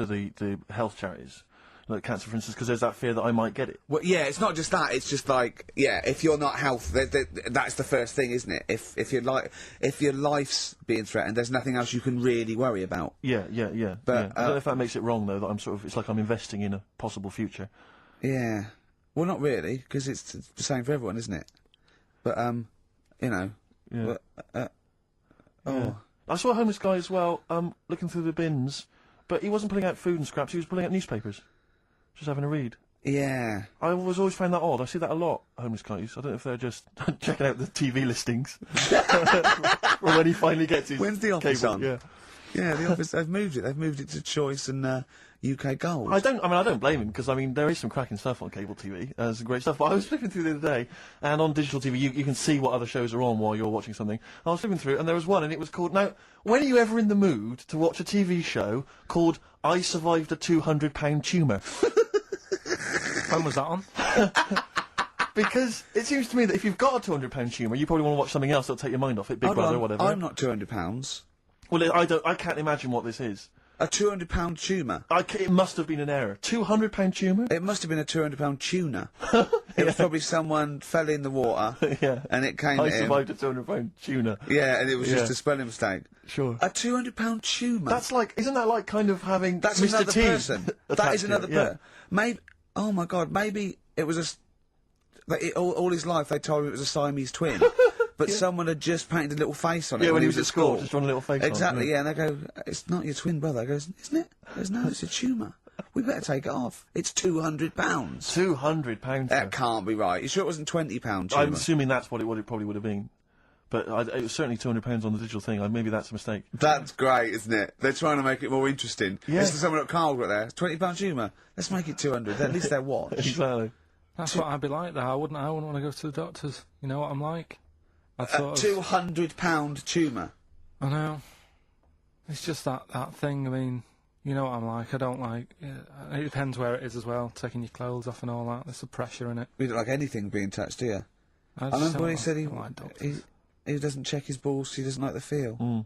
to the health charities, like cancer, for instance, because there's that fear that I might get it. Well, yeah, it's not just that. It's just like, yeah, if you're not healthy, that's the first thing, isn't it? If your life's being threatened, there's nothing else you can really worry about. Yeah. But, I don't know if that makes it wrong though. That I'm sort of, it's like I'm investing in a possible future. Yeah. Well, not really, because it's the same for everyone, isn't it? But you know. Yeah. But, Yeah. I saw a homeless guy as well, looking through the bins, but he wasn't pulling out food and scraps. He was pulling out newspapers, just having a read. Yeah. I was always found that odd. I see that a lot, homeless guys. I don't know if they're just checking out the TV listings. Or when he finally gets his When's the Office cable, on? Yeah. Yeah, the Office, they've moved it. They've moved it to Choice and UK Gold. I don't blame him, because, I mean, there is some cracking stuff on cable TV. Some great stuff. But I was flipping through the other day, and on digital TV, you can see what other shows are on while you're watching something. I was flipping through, and there was one, and it was called... Now, when are you ever in the mood to watch a TV show called I Survived a £200 Tumour? When was that on? Because it seems to me that if you've got a £200 tumour, you probably want to watch something else that'll take your mind off it, Big Hold Brother, on, whatever. I'm not £200. Well, I can't imagine what this is. A £200 tumour. It must have been an error. £200 tumour? It must have been a £200 tuna. It was probably someone fell in the water. Yeah. And it came I at him. survived a £200 tuna. Yeah, and it was Yeah. just a spelling mistake. Sure. A £200 tumour. That's like, isn't that like kind of having That's Mr. another T person. That attached is to another it, yeah. person. Maybe. Oh my God. Maybe it was all his life they told him it was a Siamese twin. But someone had just painted a little face on it Yeah, when he was at school. just drawn a little face on it, Exactly, yeah. yeah, and they go, it's not your twin brother. I goes, isn't it? He goes, no, it's a tumour. We better take it off. It's £200. £200. That can't be right. You sure it wasn't £20 tumour? I'm assuming that's what it probably would have been. But it was certainly £200 on the digital thing. Maybe that's a mistake. That's great, isn't it? They're trying to make it more interesting. Yeah. This is someone at Carl got there. £20 tumour. Let's make it 200. At least they're watch. Exactly. That's what I'd be like, though. I wouldn't want to go to the doctors. You know what I'm like? I'd A £200 tumour. I know. It's just that thing, I mean, you know what I'm like. I don't like... it depends where it is as well, taking your clothes off and all that. There's some pressure in it. We don't like anything being touched, do you? I I just remember don't when he like- said don't like doctors. he doesn't check his balls, he doesn't like the feel.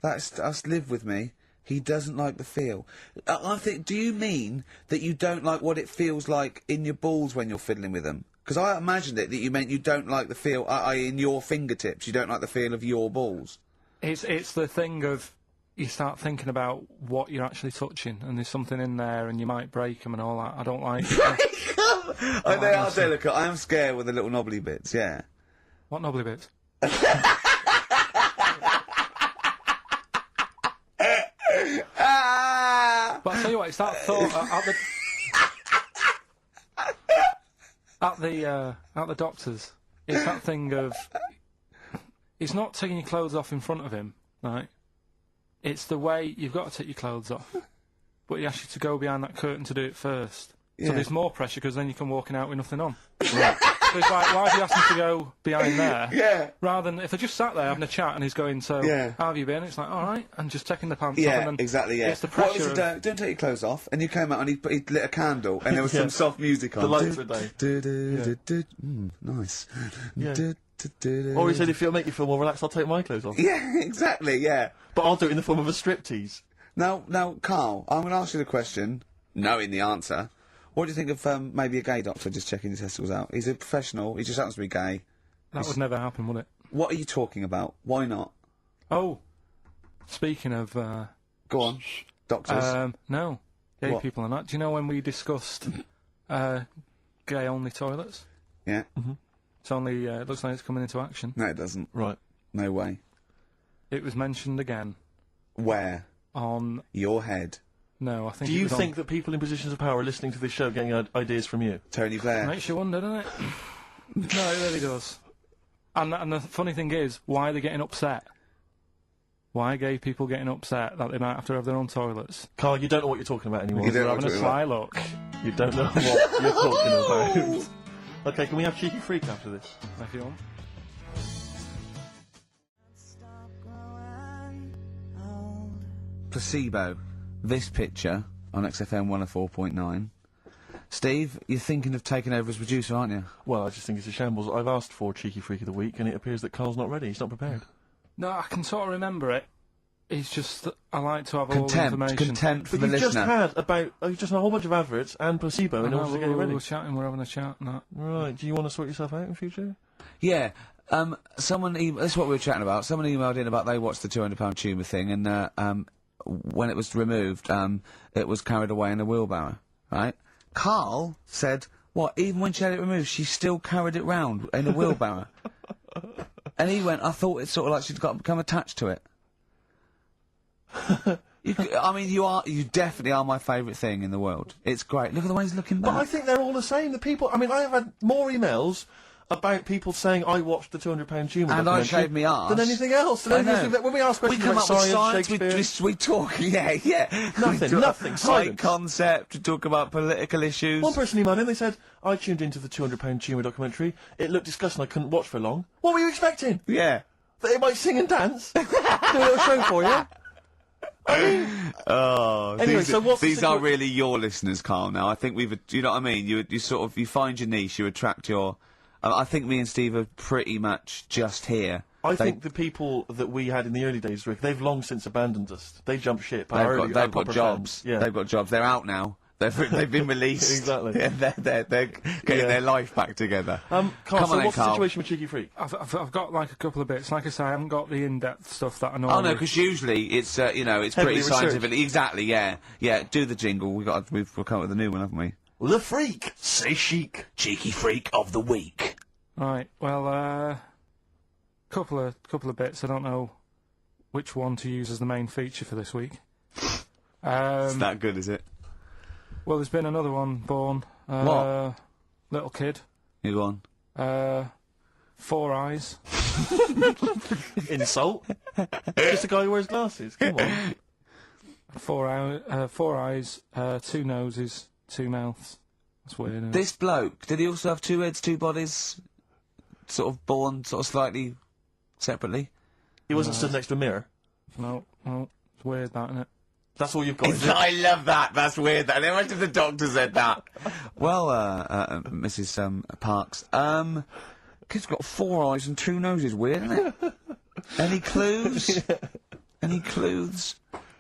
That's live with me. He doesn't like the feel. I think, do you mean that you don't like what it feels like in your balls when you're fiddling with them? Because I imagined it that you meant you don't like the feel in your fingertips. You don't like the feel of your balls. It's the thing of you start thinking about what you're actually touching, and there's something in there, and you might break them and all that. I don't like. Oh, they are delicate. I am scared with the little knobbly bits. Yeah. What knobbly bits? But I tell you what, it's that thought at the doctors. It's that thing of it's not taking your clothes off in front of him, right? It's the way you've got to take your clothes off, but he asks you to go behind that curtain to do it first. Yeah. So there's more pressure because then you come walking out with nothing on. Right. So it's like, why have you asked me to go behind there? Yeah. Rather than if I just sat there having a chat and he's going, so Yeah. how have you been? It's like, all right, and just taking the pants off. Yeah, And then exactly, yeah. It's the What was pressure. it, don't take your clothes off, and you came out and he lit a candle, and there was Yeah. some soft music on. The lights were down. Nice. Yeah. Or he said, if it'll make you feel more relaxed, I'll take my clothes off. Yeah, exactly, yeah. But I'll do it in the form of a striptease. Now, Carl, I'm going to ask you the question, knowing the answer. What do you think of maybe a gay doctor just checking his testicles out? He's a professional, he just happens to be gay. That would never happen, would it? What are you talking about? Why not? Oh, speaking of, Go on. Doctors. no, gay What? people and that. Do you know when we discussed gay-only toilets? Yeah. It's only it looks like it's coming into action. No, it doesn't. Right. No way. It was mentioned again Where? on. Your head. No, I think. Do it you was on- think that people in positions of power are listening to this show getting ideas from you? Tony Blair. Makes you wonder, doesn't it? No, it really does. And the funny thing is, why are they getting upset? Why are gay people getting upset that they might have to have their own toilets? Carl, you don't know what you're talking about anymore. You don't They're know what having a you're sly look. You don't know what you're talking about. Okay, can we have Cheeky Freak after this? If you want. Placebo. This picture on XFM 104.9. Steve, you're thinking of taking over as producer, aren't you? Well, I just think it's a shambles. I've asked for Cheeky Freak of the Week, and it appears that Carl's not ready. He's not prepared. No, I can sort of remember it. It's just that I like to have all the Contempt. information. Contempt for But the you've just listener. had you've just had a whole bunch of adverts and placebo I in know, order to get you ready. we're chatting, we're having a chat and that. Right, do you want to sort yourself out in future? Yeah. This is what we were chatting about. Someone emailed in about they watched the £200 tumour thing, and when it was removed, it was carried away in a wheelbarrow, right? Carl said, what, even when she had it removed, she still carried it round in a wheelbarrow? And he went, I thought it's sort of like she'd become attached to it. You definitely are my favourite thing in the world. It's great. Look at the way he's looking back. But I think they're all the same. The people, I mean, I have had more emails about people saying I watched the £200 tumour And I documentary shaved me arse. than anything else. I know. When we ask We questions come about up with science, science, Shakespeare... we talk, yeah. Nothing, nothing, Right silence. concept, we talk about political issues. One person emailed in, they said, I tuned into the £200 tumour documentary. It looked disgusting, I couldn't watch for long. What were you expecting? Yeah. That it might sing and dance? Do a little show for you? Oh, Anyway, so what's the these are situa- really your listeners, Carl. Now, I think you know what I mean. You sort of find your niche, you attract your. I think me and Steve are pretty much just here. I think the people that we had in the early days, Rick, they've long since abandoned us. They jumped ship. They've got jobs. Yeah. They've got jobs. They're out now. They've been released. Exactly. Yeah, they're getting their life back together. Carl, Come so on then, what's the Carl. situation with Cheeky Freak? I've got like a couple of bits. Like I say, I haven't got the in-depth stuff that I know. Oh no, because usually it's it's Heavily pretty researched. scientific. Exactly. Yeah. Do the jingle. We've come up with a new one, haven't we? The Freak! Say chic. Cheeky freak of the week. Right. Well, couple of bits. I don't know which one to use as the main feature for this week. It's that good, is it? Well, there's been another one born. What? Little kid. You go on. 4 eyes. Insult? Just a guy who wears glasses. Come on. 4 eyes, 2 noses, 2 mouths. That's weird. Isn't it? This bloke, did he also have 2 heads, 2 bodies? Sort of born sort of slightly separately? He wasn't stood next to a mirror. No, it's weird, that, isn't it? That's all you've got, is it? I love that. That's weird. And how much did the doctor said that? Well, Mrs. Parks, kid's got 4 eyes and 2 noses. Weird, isn't it? Any clues? Any clues?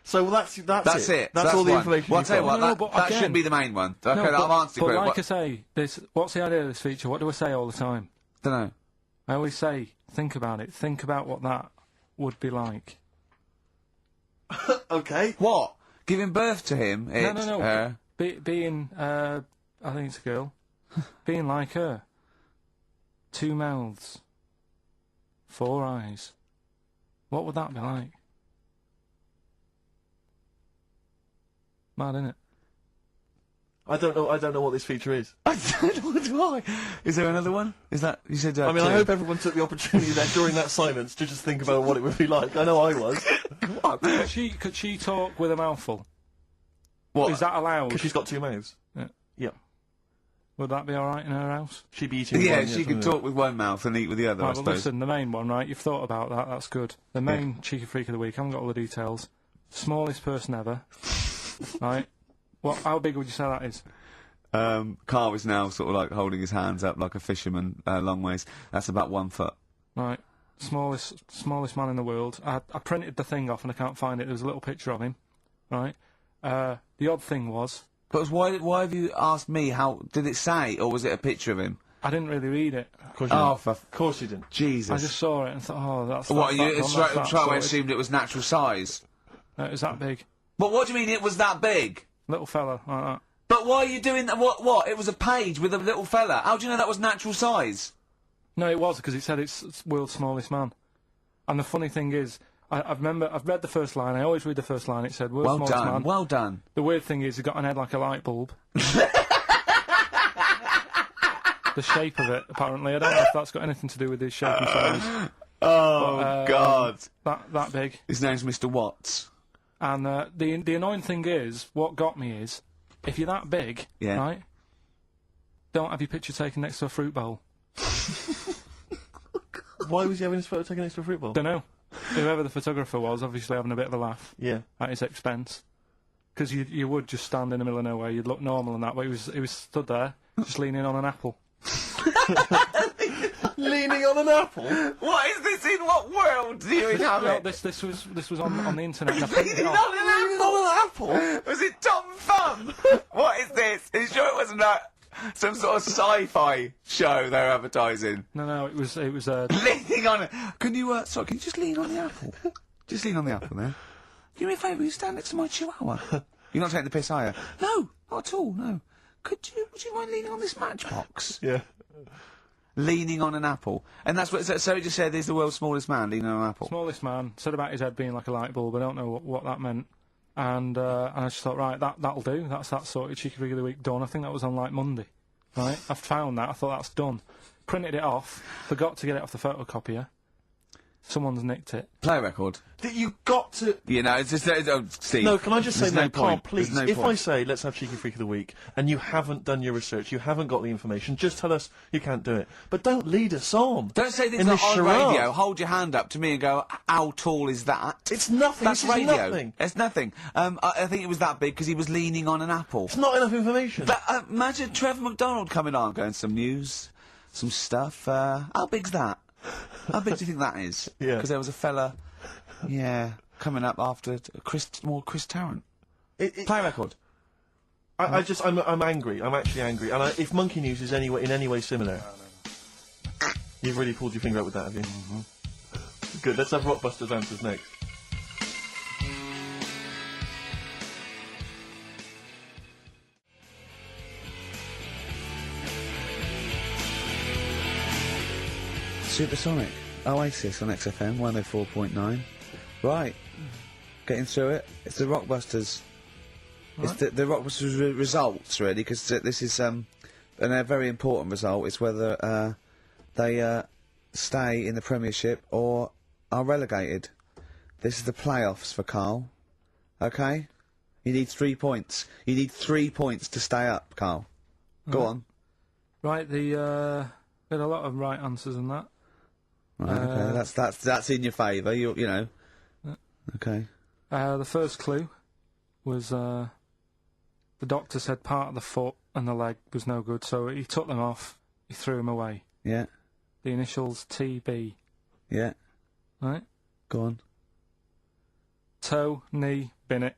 So that's That's it. it. That's all the one. information Well, I'll you've tell you got. what, No, that, but that again- shouldn't be the main one. Okay, No, I've answered but your like I question. say, what's the idea of this feature? What do I say all the time? Don't know. I always say, think about it. Think about what that would be like. Okay. What? Giving birth to him? No. Being, I think it's a girl. Being like her. 2 mouths. 4 eyes. What would that be like? Mad, innit? I don't know what this feature is. I don't know why. Is there another one? Is that you said? I mean, I 2. hope everyone took the opportunity there during that silence to just think about what it would be like. I know I was. Could she talk with a mouthful? What? Is that allowed? Because she's got 2 mouths. Yeah. Yeah. Would that be alright in her house? She'd be eating Yeah, one, she could something talk with one mouth and eat with the other. I Right, well, suppose. listen, the main one, right? You've thought about that. That's good. The main cheeky freak of the week. I haven't got all the details. Smallest person ever. Right? How big would you say that is? Carl is now sort of like holding his hands up like a fisherman, long ways. That's about 1 foot. Right. Smallest man in the world. I printed the thing off and I can't find it. There was a little picture of him. Right. The odd thing was, But why have you asked me? How did it say, or was it a picture of him? I didn't really read it. Of course you Oh, didn't. for Of course you didn't. Jesus! I just saw it and thought, oh, that's what that, you that's straight that away sorted. assumed it was natural size. It was that big. But what do you mean it was that big? Little fella like that. But why are you doing that? What? It was a page with a little fella. How do you know that was natural size? No, it was because it said it's world's smallest man. And the funny thing is, I've read the first line. I always read the first line. It said world's Well smallest done. man. Well done. The weird thing is, he got an head like a light bulb. The shape of it, apparently. I don't know if that's got anything to do with his shape and size. Oh But, God! That big. His name's Mr. Watts. And the annoying thing is, what got me is, if you're that big, Yeah. right, don't have your picture taken next to a fruit bowl. Why was he having his photo taken next to a fruit bowl? Don't know. Whoever the photographer was, obviously having a bit of a laugh Yeah. at his expense. Because you would just stand in the middle of nowhere, you'd look normal and that, but he was stood there, just leaning on an apple. Leaning on an apple? What is this? In what world do you No, inhabit? this was on the internet. And I printed it Leaning off. on an Leaning on an apple? Was it Tom Thumb? What is this? Are you sure it wasn't some sort of sci-fi show they're advertising? No, it was Leaning on it. Can you, sorry, can you just lean on the apple? Just lean on the apple there. Do me a favour, will you stand next to my chihuahua? You're not taking the piss, are you? No, not at all, no. Would you mind leaning on this matchbox? Yeah. Leaning on an apple. And that's what, so it just said he's the world's smallest man leaning on an apple. smallest man. Said about his head being like a light bulb. I don't know what that meant. And I just thought, right, that'll do. That's that sorted. Cheeky Freak of the Week done. I think that was on like Monday. Right? I found that. I thought that's done. Printed it off. Forgot to get it off the photocopier. Someone's nicked it. Play record. That you got to... You know, it's just, Steve. No, can I just say, there's no no, Carl, point. please, There's no if I point. say, let's have Cheeky Freak of the Week, and you haven't done your research, you haven't got the information, just tell us you can't do it. But don't lead us on. Don't say things in like this on charade. radio, hold your hand up to me and go, how tall is that? It's nothing. That's This is radio. nothing. It's nothing. I think it was that big because he was leaning on an apple. It's not enough information. But imagine Trevor McDonald coming on, going some news, some stuff. How big's that? How big do you think that is? Yeah. Because there was a fella, coming up after Chris Tarrant. Play record. I'm angry. I'm actually angry. And if Monkey News is in any way similar, you've really pulled your finger out with that, have you? Mm-hmm. Good. Let's have Rockbusters answers next. Supersonic. Oasis on XFM 104.9. Right. Getting through it. It's the Rockbusters. Right. It's the Rockbusters results, really, because this is a very important result. It's whether they stay in the Premiership or are relegated. This is the playoffs for Carl. Okay? You need 3 points. You need 3 points to stay up, Carl. Go on. Right, we had a lot of right answers in that. Right, okay. That's in your favour, you know. Okay. The first clue was the doctor said part of the foot and the leg was no good, so he took them off, he threw them away. Yeah. The initials TB. Yeah. Right? Go on. Toe, knee, bin it.